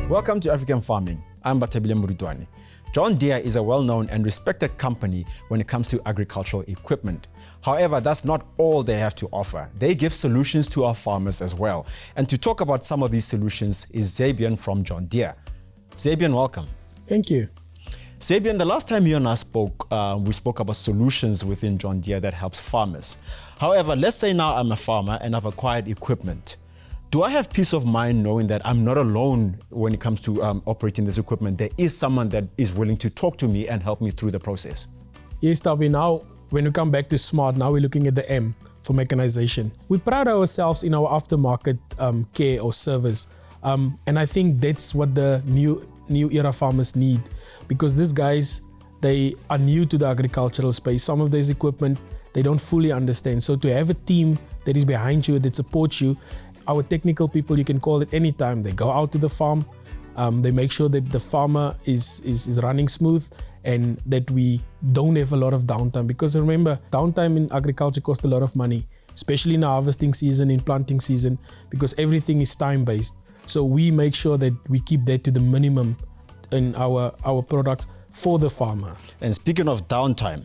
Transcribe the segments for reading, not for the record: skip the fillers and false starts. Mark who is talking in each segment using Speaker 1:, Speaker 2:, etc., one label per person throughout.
Speaker 1: Welcome to African Farming. I'm Batabile Murutwane. John Deere is a well-known and respected company when it comes to agricultural equipment. However, that's not all they have to offer. They give solutions to our farmers as well. And to talk about some of these solutions is Zabian from John Deere. Zabian, welcome.
Speaker 2: Thank you.
Speaker 1: Zabian, the last time you and I spoke, we spoke about solutions within John Deere that helps farmers. However, let's say now I'm a farmer and I've acquired equipment. Do I have peace of mind knowing that I'm not alone when it comes to operating this equipment? There is someone that is willing to talk to me and help me through the process.
Speaker 2: Yes, Tabi, now when we come back to smart, now we're looking at the M for mechanization. We pride ourselves in our aftermarket care or service. And I think that's what the new era farmers need, because these guys, they are new to the agricultural space. Some of this equipment, they don't fully understand. So to have a team that is behind you, that supports you, our technical people, you can call it anytime. They go out to the farm, they make sure that the farmer is running smooth and that we don't have a lot of downtime. Because remember, downtime in agriculture costs a lot of money, especially in the harvesting season, in planting season, because everything is time-based. So we make sure that we keep that to the minimum in our products for the farmer.
Speaker 1: And speaking of downtime,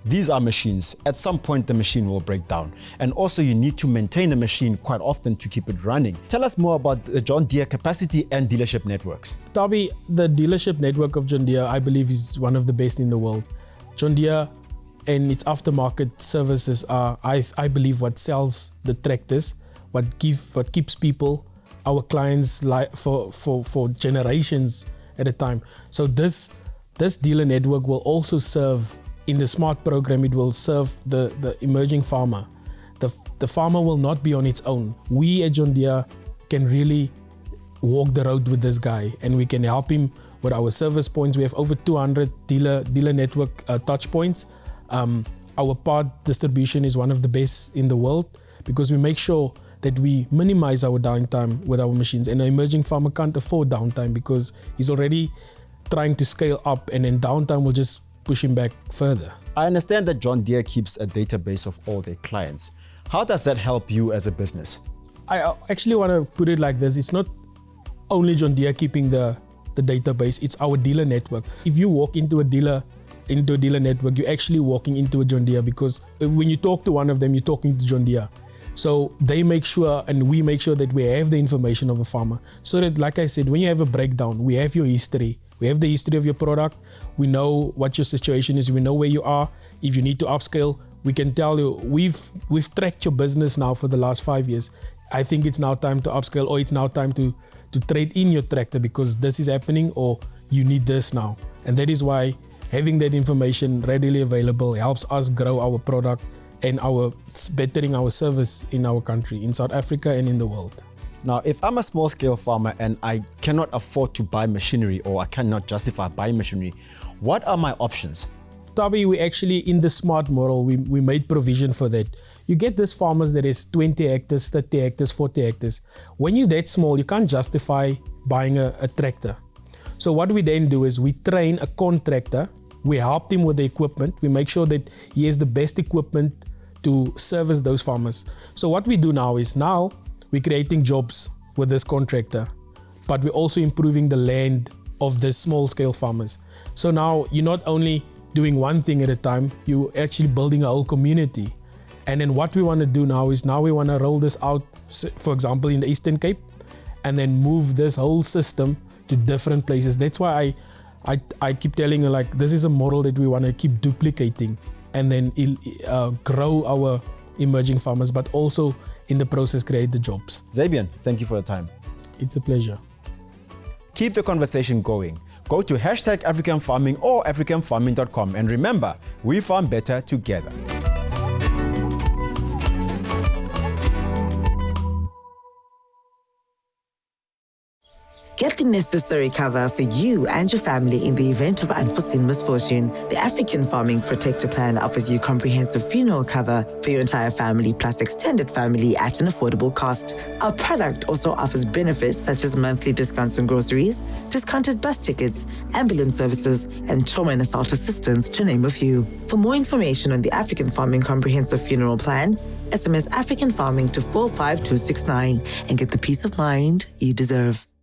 Speaker 1: these are machines. At some point, the machine will break down. And also you need to maintain the machine quite often to keep it running. Tell us more about the John Deere capacity and dealership networks.
Speaker 2: Tabi, the dealership network of John Deere, I believe, is one of the best in the world. John Deere and its aftermarket services are, I believe, what sells the tractors, what keeps people, our clients, for generations at a time. So this dealer network will also serve, in the SMART program, it will serve the emerging farmer. The farmer will not be on its own. We at John Deere can really walk the road with this guy, and we can help him with our service points. We have over 200 dealer network touch points. Our part distribution is one of the best in the world, because we make sure that we minimize our downtime with our machines. And an emerging farmer can't afford downtime because he's already trying to scale up, and then downtime will just push him back further.
Speaker 1: I understand that John Deere keeps a database of all their clients. How does that help you as a business?
Speaker 2: I actually want to put it like this. It's not only John Deere keeping the database, it's our dealer network. If you walk into a dealer network, you're actually walking into a John Deere, because when you talk to one of them, you're talking to John Deere. So they make sure, and we make sure, that we have the information of a farmer, so that, like I said, when you have a breakdown, we have your history. We have the history of your product. We know what your situation is. We know where you are. If you need to upscale, we can tell you, we've tracked your business now for the last 5 years. I think it's now time to upscale, or it's now time to trade in your tractor because this is happening, or you need this now. And that is why having that information readily available helps us grow our product and bettering our service in our country, in South Africa and in the world.
Speaker 1: Now, if I'm a small-scale farmer and I cannot afford to buy machinery, or I cannot justify buying machinery, what are my options?
Speaker 2: Tabi, we actually, in the SMART model, we made provision for that. You get these farmers that is 20 hectares, 30 hectares, 40 hectares. When you're that small, you can't justify buying a tractor. So what we then do is we train a contractor. We help him with the equipment. We make sure that he has the best equipment to service those farmers. So what we do now is, we're creating jobs with this contractor, but we're also improving the land of the small scale farmers. So now you're not only doing one thing at a time, you're actually building a whole community. And then what we want to do now is, we want to roll this out, for example, in the Eastern Cape, and then move this whole system to different places. That's why I keep telling you, like, this is a model that we want to keep duplicating, and then grow our emerging farmers, but also in the process create the jobs.
Speaker 1: Zabian, thank you for your time.
Speaker 2: It's a pleasure.
Speaker 1: Keep the conversation going. Go to #AfricanFarming or africanfarming.com, and remember, we farm better together.
Speaker 3: Get the necessary cover for you and your family in the event of unforeseen misfortune. The African Farming Protector Plan offers you comprehensive funeral cover for your entire family plus extended family at an affordable cost. Our product also offers benefits such as monthly discounts on groceries, discounted bus tickets, ambulance services, and trauma and assault assistance, to name a few. For more information on the African Farming Comprehensive Funeral Plan, SMS African Farming to 45269 and get the peace of mind you deserve.